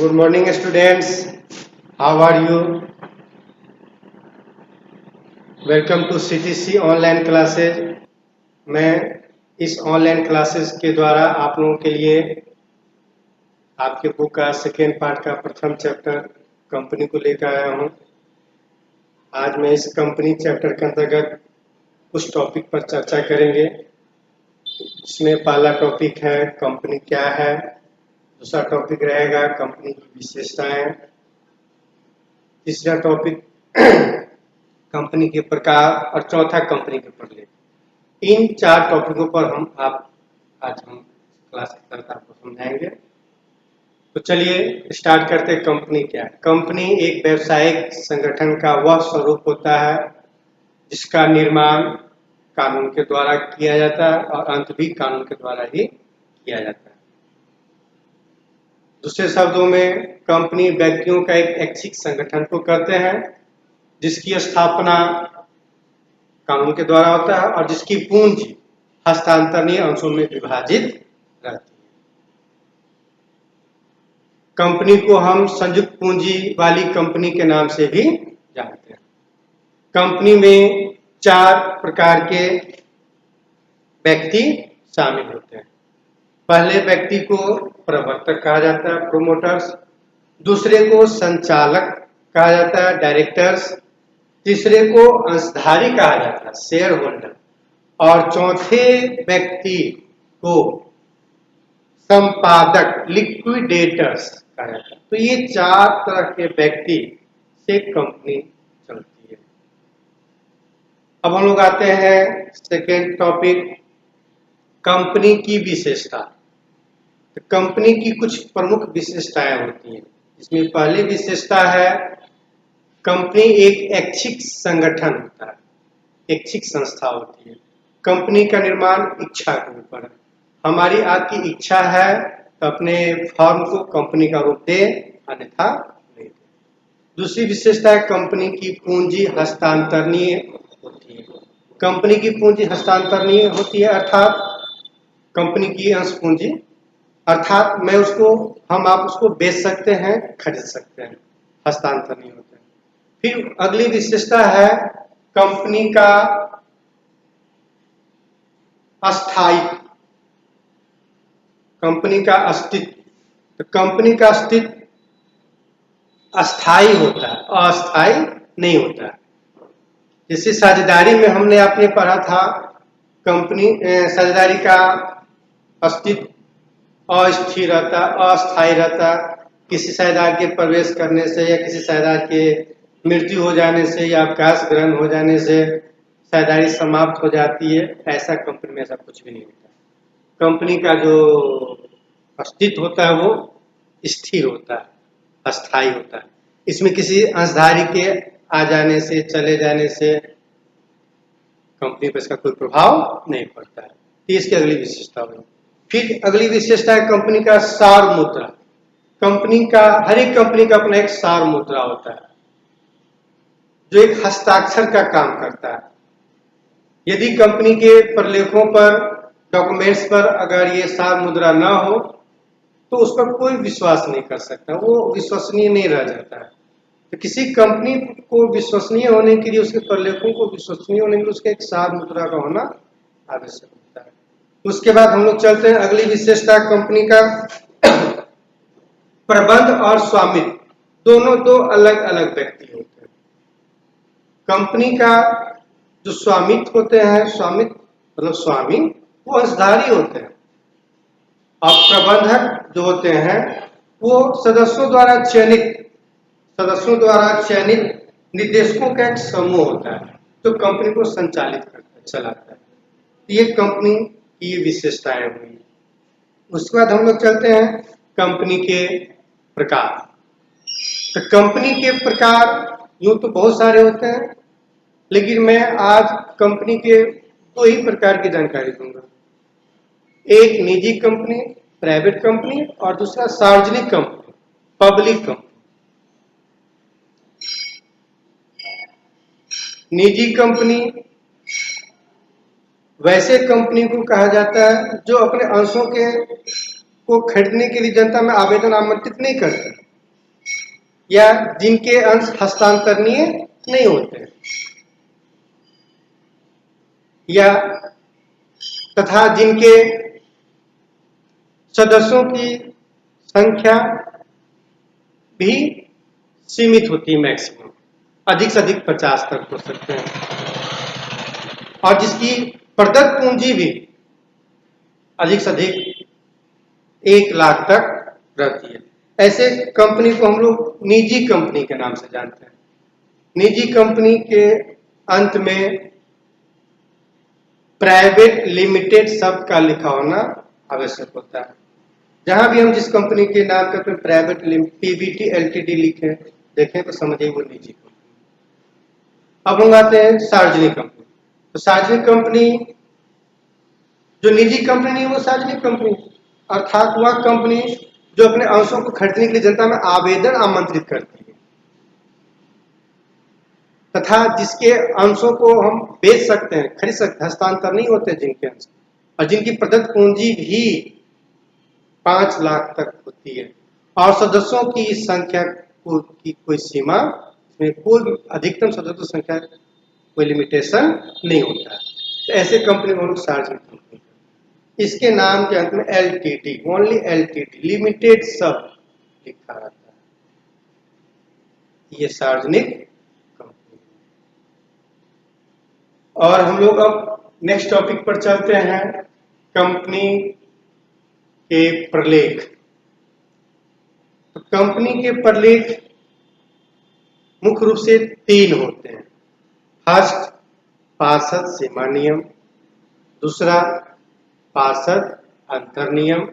Good morning, students. How are you? Welcome to CTC online classes. मैं इस online classes के द्वारा आप लोगों के लिए आपके बुक का सेकेंड पार्ट का प्रथम चैप्टर कंपनी को लेकर आया हूं। आज मैं इस कंपनी चैप्टर के अंतर्गत कुछ टॉपिक पर चर्चा करेंगे। इसमें पहला टॉपिक है कंपनी क्या है, दूसरा टॉपिक रहेगा कंपनी की विशेषताएं, तीसरा टॉपिक कंपनी के प्रकार और चौथा कंपनी के प्रलेख। इन चार टॉपिकों पर आज हम क्लास के तहत आपको समझाएंगे। तो चलिए स्टार्ट करते हैं। कंपनी क्या है? कंपनी एक व्यावसायिक संगठन का वह स्वरूप होता है जिसका निर्माण कानून के द्वारा किया जाता है और अंत भी कानून के द्वारा ही किया जाता है। दूसरे शब्दों में कंपनी व्यक्तियों का एक ऐच्छिक संगठन को कहते हैं जिसकी स्थापना कानून के द्वारा होता है और जिसकी पूंजी हस्तांतरणीय अंशों में विभाजित रहती है। कंपनी को हम संयुक्त पूंजी वाली कंपनी के नाम से भी जानते हैं। कंपनी में चार प्रकार के व्यक्ति शामिल होते हैं। पहले व्यक्ति को प्रवर्तक कहा जाता है, प्रोमोटर्स। दूसरे को संचालक कहा जाता है, डायरेक्टर्स। तीसरे को अंशधारी कहा जाता है, शेयर होल्डर। और चौथे व्यक्ति को संपादक, लिक्विडेटर्स कहा जाता है। तो ये चार तरह के व्यक्ति से कंपनी चलती है। अब हम लोग आते हैं सेकेंड टॉपिक, कंपनी की विशेषता। तो कंपनी की कुछ प्रमुख विशेषताएं होती हैं। इसमें पहली विशेषता है कंपनी एक ऐच्छिक संगठन होता है, ऐच्छिक संस्था होती है। कंपनी का निर्माण इच्छा के ऊपर है। हमारी आपकी इच्छा है तो अपने फर्म को कंपनी का रूप दे, अन्यथा नहीं दे। दूसरी विशेषता है कंपनी की पूंजी हस्तांतरणीय होती है। कंपनी की पूंजी हस्तांतरणीय होती है अर्थात कंपनी की अंश पूंजी, अर्थात हम आप उसको बेच सकते हैं, खरीद सकते हैं, हस्तांतरणीय होता है। फिर अगली विशेषता है कंपनी का अस्थायित्व, कंपनी का अस्तित्व। तो कंपनी का अस्तित्व अस्थायी होता है, अस्थायी नहीं होता है। जैसे साझेदारी में हमने आपने पढ़ा था, कंपनी साझेदारी का अस्तित्व अस्थिर रहता, अस्थायी रहता। किसी साझेदार के प्रवेश करने से या किसी साझेदार के मृत्यु हो जाने से या अवकाश ग्रहण हो जाने से साझेदारी समाप्त हो जाती है। ऐसा कंपनी में ऐसा कुछ भी नहीं होता। कंपनी का जो अस्तित्व होता है वो स्थिर होता है, अस्थायी होता है। इसमें किसी अंशधारी के आ जाने से, चले जाने से कंपनी पर इसका कोई प्रभाव नहीं पड़ता है। तो इसकी अगली विशेषता हुई। फिर अगली विशेषता है कंपनी का सार मुद्रा। हर एक कंपनी का अपना एक सार मुद्रा होता है जो एक हस्ताक्षर का काम करता है। यदि कंपनी के प्रलेखों पर, डॉक्यूमेंट्स पर अगर ये सार मुद्रा ना हो तो उस पर कोई विश्वास नहीं कर सकता, वो विश्वसनीय नहीं रह जाता है। तो किसी कंपनी को विश्वसनीय होने के लिए, उसके प्रलेखों को विश्वसनीय होने के लिए उसके एक सार मुद्रा का होना आवश्यक होता है। उसके बाद हम लोग चलते हैं अगली विशेषता, कंपनी का प्रबंध और स्वामित्व। दोनों दो अलग अलग व्यक्ति होते हैं। कंपनी का जो स्वामित्व होते हैं, स्वामित्व मतलब स्वामी, वो अंशधारी होते हैं। और प्रबंधक जो होते हैं वो सदस्यों द्वारा चयनित निर्देशकों का एक समूह होता है जो कंपनी को संचालित करता है, चलाता है। ये कंपनी की विशेषताएं हुई। उसके बाद हम लोग चलते हैं कंपनी के प्रकार। तो कंपनी के प्रकार यूं तो बहुत सारे होते हैं, लेकिन मैं आज कंपनी के दो ही प्रकार की जानकारी दूंगा। एक निजी कंपनी, प्राइवेट कंपनी, और दूसरा सार्वजनिक कंपनी, पब्लिक कंपनी। निजी कंपनी वैसे कंपनी को कहा जाता है जो अपने अंशों को खरीदने के लिए जनता में आवेदन आमंत्रित नहीं करती। या जिनके अंश हस्तांतरणीय नहीं होते, या तथा जिनके सदस्यों की संख्या भी सीमित होती है, मैक्सिमम अधिक से अधिक 50 तक हो सकते हैं, और जिसकी प्रदत्त पूंजी भी अधिक से अधिक 1 लाख तक रहती है। ऐसे कंपनी को हम लोग निजी कंपनी के नाम से जानते हैं। निजी कंपनी के अंत में प्राइवेट लिमिटेड शब्द का लिखा होना आवश्यक होता है। जहां भी हम जिस कंपनी के नाम करते हैं प्राइवेट पीवीटी एलटीडी लिखे देखें तो समझिए वो निजी कंपनी। अब हम आते हैं सार्वजनिक कंपनी। तो सार्वजनिक कंपनी जो निजी कंपनी नहीं वो सार्वजनिक कंपनी, अर्थात वह कंपनी जो अपने अंशों को खरीदने के लिए जनता में आवेदन आमंत्रित करती है तथा जिसके अंशों को हम बेच सकते हैं, खरीद सकते हैं, हस्तांतर नहीं होते जिनके अंश, और जिनकी प्रदत्त पूंजी भी 5 लाख तक होती है, और सदस्यों की संख्या की कोई सीमा, इसमें कोई अधिकतम सदस्य संख्या कोई लिमिटेशन नहीं होता है। तो ऐसे कंपनी को हम लोग सार्वजनिक कंपनी, इसके नाम के अंत में एलटीडी, ओनली एलटीडी, लिमिटेड सब लिखा रहता है, ये सार्वजनिक कंपनी। और हम लोग अब नेक्स्ट टॉपिक पर चलते हैं, कंपनी के प्रलेख। तो कंपनी के प्रलेख मुख्य रूप से 3 होते हैं। फर्स्ट, पार्षद सीमा नियम, दूसरा पार्षद अंतर नियम,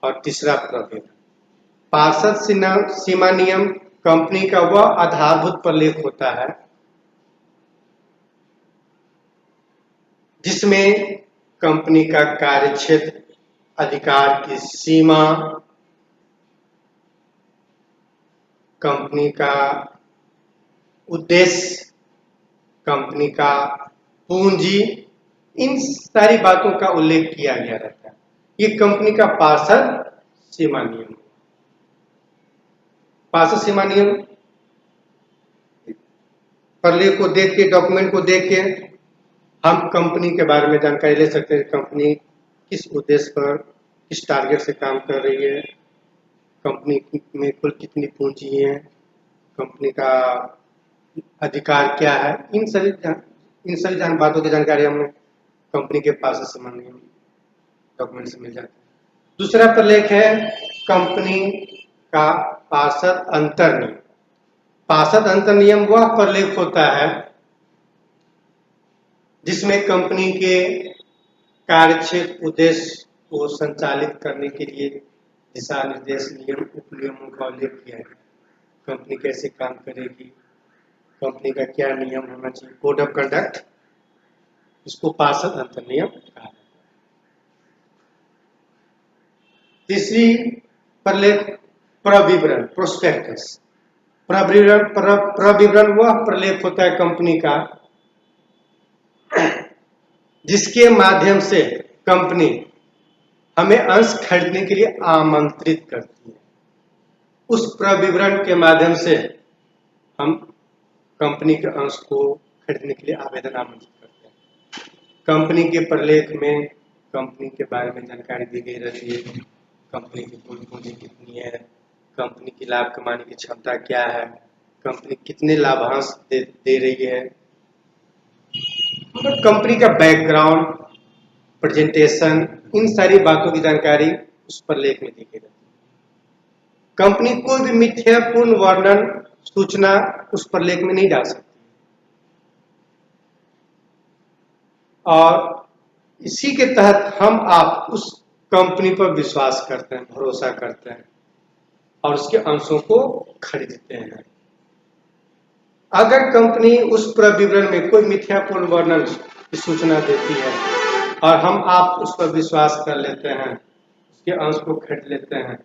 और तीसरा प्रलेख। पार्षद सीमा नियम कंपनी का वह आधारभूत प्रलेख होता है जिसमें कंपनी का कार्यक्षेत्र, अधिकार की सीमा, कंपनी का उद्देश्य, कंपनी का पूंजी, इन सारी बातों का उल्लेख किया गया रहता है। ये कंपनी का पार्षद सीमा नियम। पार्षद सीमा नियम प्रलेख को देख के, डॉक्यूमेंट को देख के हम कंपनी के बारे में जानकारी ले सकते हैं। कंपनी किस उद्देश्य पर, किस टारगेट से काम कर रही है, कंपनी में कुल कितनी पूंजी है, कंपनी का अधिकार क्या है, इन सभी बातों की जानकारी हमें कंपनी के पार्षद सीमा नियम डॉक्यूमेंट से मिल जाती है। दूसरा प्रलेख है कंपनी का पार्षद अंतर नियम। पार्षद अंतर नियम वह प्रलेख होता है जिसमें कंपनी के कार्यक्षेत्र, उद्देश्य को संचालित करने के लिए दिशा निर्देश, नियम, उपनियमों का उल्लेख किया है। कंपनी कैसे काम करेगी, कंपनी का क्या नियम होना चाहिए, कोड ऑफ कंडक्ट, इसको पार्षद अंतर नियम कहा जाता है। तीसरी प्रलेख प्रविवरण, प्रोस्पेक्टस। प्रविवरण वह प्रलेख होता है कंपनी का जिसके माध्यम से कंपनी हमें अंश खरीदने के लिए आमंत्रित करती है। उस प्रविवरण के माध्यम से हम कंपनी के अंश को खरीदने के लिए आवेदन आमंत्रित करते हैं। कंपनी के प्रलेख में कंपनी के बारे में जानकारी दी गई रहती है। कंपनी की कुल पूंजी कितनी है, कंपनी की लाभ कमाने की क्षमता क्या है, कंपनी कितने लाभांश दे रही है, कंपनी का बैकग्राउंड, प्रेजेंटेशन, इन सारी बातों की जानकारी उस प्रलेख में दी गई रहती है। कंपनी कोई भी मिथ्यापूर्ण वर्णन, सूचना उस प्रलेख में नहीं डाल सकती, और इसी के तहत हम आप उस कंपनी पर विश्वास करते हैं, भरोसा करते हैं और उसके अंशों को खरीदते हैं। अगर कंपनी उस प्रविवरण में कोई मिथ्यापूर्ण वर्णन की सूचना देती है और हम आप उस पर विश्वास कर लेते हैं, उसके अंश को खरीद लेते हैं,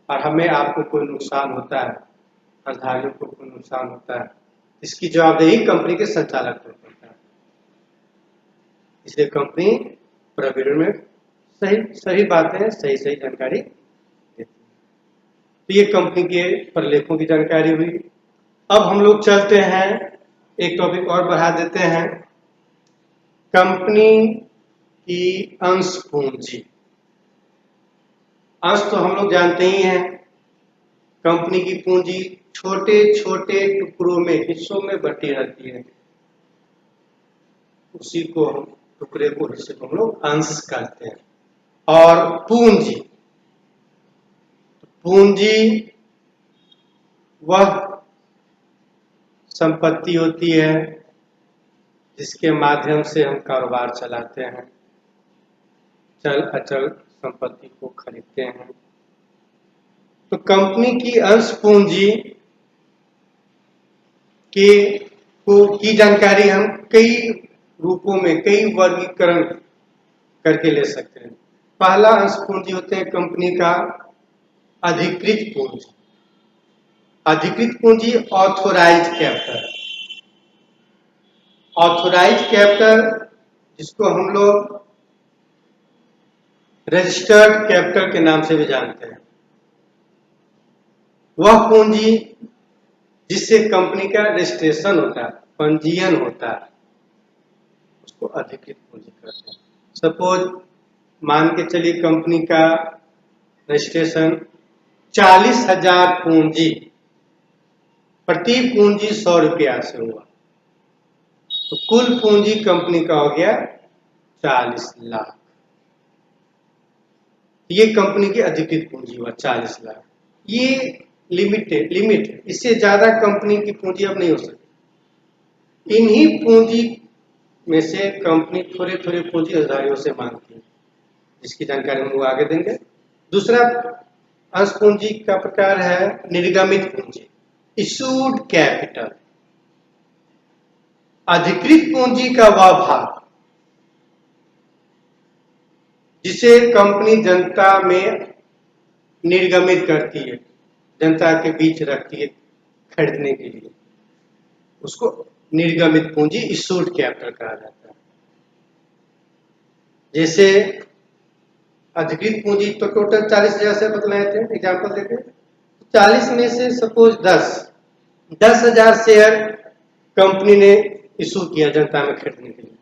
और हमें आपको कोई नुकसान होता है, अंशधारियों को कोई नुकसान होता है, इसकी जवाबदेही कंपनी के संचालक पर होता है। इसलिए कंपनी प्रविवरण में सही बातें, सही जानकारी देती है। तो ये कंपनी के प्रलेखों की जानकारी हुई। अब हम लोग चलते हैं, एक टॉपिक और बढ़ा देते हैं, कंपनी की अंश पूंजी। अंश तो हम लोग जानते ही हैं, कंपनी की पूंजी छोटे छोटे टुकड़ों में, हिस्सों में बटी रहती है, उसी को हम टुकड़े को, हिस्से को हम लोग अंश कहते हैं। और पूंजी, पूंजी वह संपत्ति होती है जिसके माध्यम से हम कारोबार चलाते हैं, चल अचल संपत्ति को खरीदते हैं। तो कंपनी की अंश पूंजी की जानकारी हम कई रूपों में, कई वर्गीकरण करके ले सकते हैं। पहला अंश पूंजी होते हैं कंपनी का अधिकृत पूंजी। अधिकृत पूंजी ऑथोराइज कैपिटल। ऑथोराइज कैपिटल, जिसको हम लोग रजिस्टर्ड कैपिटल के नाम से भी जानते हैं, वह पूंजी जिससे कंपनी का रजिस्ट्रेशन होता है, पंजीयन होता है, उसको अधिकृत पूंजी कहते हैं। सपोज मान के चलिए कंपनी का रजिस्ट्रेशन 40,000 पूंजी, प्रति पूंजी 100 रुपया से हुआ, तो कुल पूंजी कंपनी का हो गया 40 लाख। ये कंपनी की अधिकृत पूंजी हुआ 40 लाख। ये लिमिट है, इससे ज्यादा कंपनी की पूंजी अब नहीं हो सकती। इन्हीं पूंजी में से कंपनी थोड़े थोड़े पूंजी अधिकारियों से मांगती है, जिसकी जानकारी हम लोग आगे देंगे। दूसरा अंश पूंजी का प्रकार है निर्गमित पूंजी, इशूड कैपिटल। अधिकृत पूंजी का वह भाग जिसे कंपनी जनता में निर्गमित करती है, जनता के बीच रखती है खरीदने के लिए, उसको निर्गमित पूंजी, इशूड कैपिटल कहा जाता है। जैसे अधिकृत पूंजी तो टोटल 40,000 से बतलाए थे, एग्जाम्पल देते, 40 में से सपोज 10,000 शेयर कंपनी ने इशू किया जनता में खरीदने के लिए,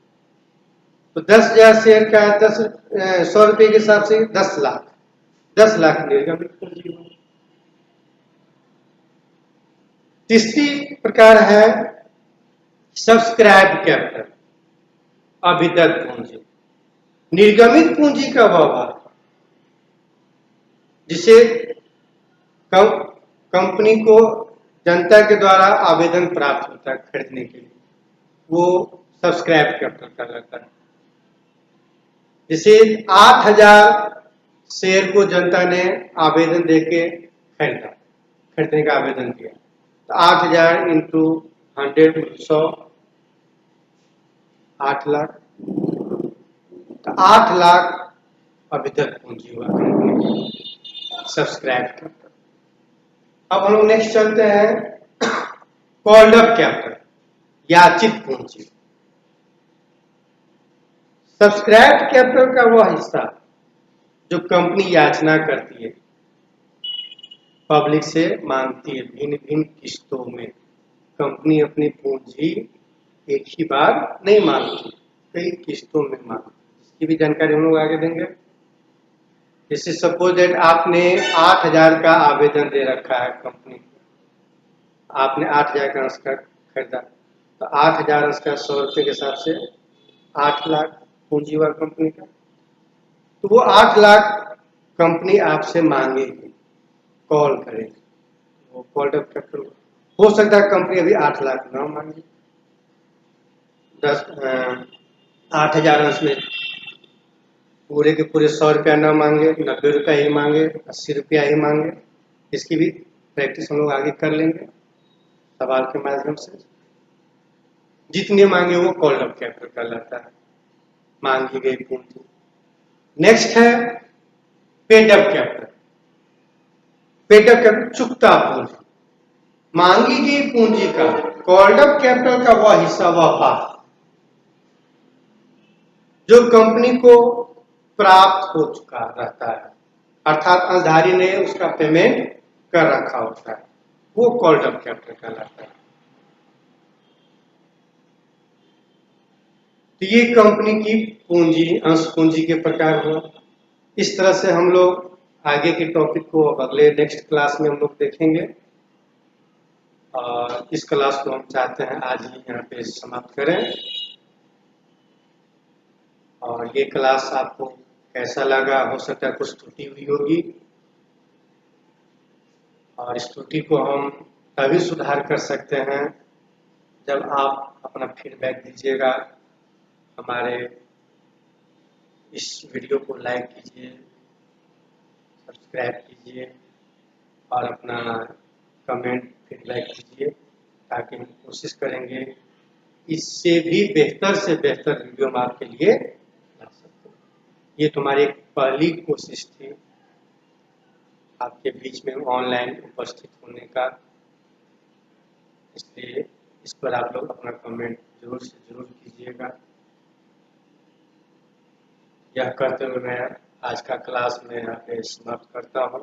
तो 10,000 शेयर का 100 रुपए के हिसाब से 10 लाख निर्गमित पूंजी हुई। तीसरी प्रकार है सब्सक्राइब कैपिटल, अभिदत्त पूंजी। निर्गमित पूंजी का वह भाग जिसे कंपनी को जनता के द्वारा आवेदन प्राप्त होता है खरीदने के लिए, वो सब्सक्राइब कैपिटल कहलाता है। जैसे 8,000 शेयर को जनता ने आवेदन देके खरीदने का आवेदन दिया, तो 8,000 इंटू 100 8 लाख, तो 8 लाख अभिदत्त पूंजी हुआ कंपनी की, सब्सक्राइब कैपिटल। अब हम लोग नेक्स्ट चलते हैं कॉल्ड अप कैपिटल, याचित पूंजी। सब्सक्राइब कैपिटल का वह हिस्सा जो कंपनी याचना करती है, पब्लिक से मांगती है, भिन्न भिन्न किस्तों में। कंपनी अपनी पूंजी एक ही बार नहीं मांगती, कई किस्तों में मांगती, इसकी भी जानकारी हम लोग आगे देंगे। जैसे सपोज दैट आपने 8,000 का आवेदन दे रखा है कंपनी को, आपने 8,000 का अंश का खरीदा, तो 8,000 अंश का 100 रुपये के हिसाब से 8 लाख पूंजी हुआ कंपनी का। तो वो 8 लाख कंपनी आपसे मांगेगी, कॉल करेगी, वो कॉल्ड अप कैपिटल। हो सकता है कंपनी अभी 8 लाख ना मांगे, 8,000 अंश में पूरे के पूरे 100 रुपया ना मांगे, 90 रुपया ही मांगे, 80 रुपया ही मांगे। इसकी भी प्रैक्टिस हम लोग आगे कर लेंगे सवाल के माध्यम से। जितने मांगे वो कॉल्ड अप कैपिटल कहलाता है, मांगी गई पूंजी। नेक्स्ट है paid up capital. Paid up capital चुकता पूंजी, मांगी गई पूंजी का कॉल्ड अप कैपिटल का वह हिस्सा, वह भाग जो कंपनी को प्राप्त हो चुका रहता है, अर्थात अंशधारी ने उसका पेमेंट कर रखा होता है, वो कॉल्ड अप कैपिटल कहलाता है। तो ये कंपनी की पूंजी, अंश पूंजी के प्रकार हुआ। इस तरह से हम लोग आगे के टॉपिक को अगले नेक्स्ट क्लास में हम लोग देखेंगे, और इस क्लास को हम चाहते हैं आज ही यहाँ पे समाप्त करें। और ये क्लास आपको कैसा लगा, हो सकता है कुछ त्रुटि हुई होगी, और इस त्रुटि को हम तभी सुधार कर सकते हैं जब आप अपना फीडबैक दीजिएगा। हमारे इस वीडियो को लाइक कीजिए, सब्सक्राइब कीजिए और अपना कमेंट फीडबैक दीजिए, ताकि हम कोशिश करेंगे इससे भी बेहतर से बेहतर वीडियो हम आपके लिए ला सकते। ये तुम्हारी एक पहली कोशिश थी आपके बीच में ऑनलाइन उपस्थित होने का, इसलिए इस पर आप लोग अपना कमेंट जरूर से जरूर कीजिएगा। यह करते हुए मैं आज का क्लास में यहाँ पे समाप्त करता हूँ।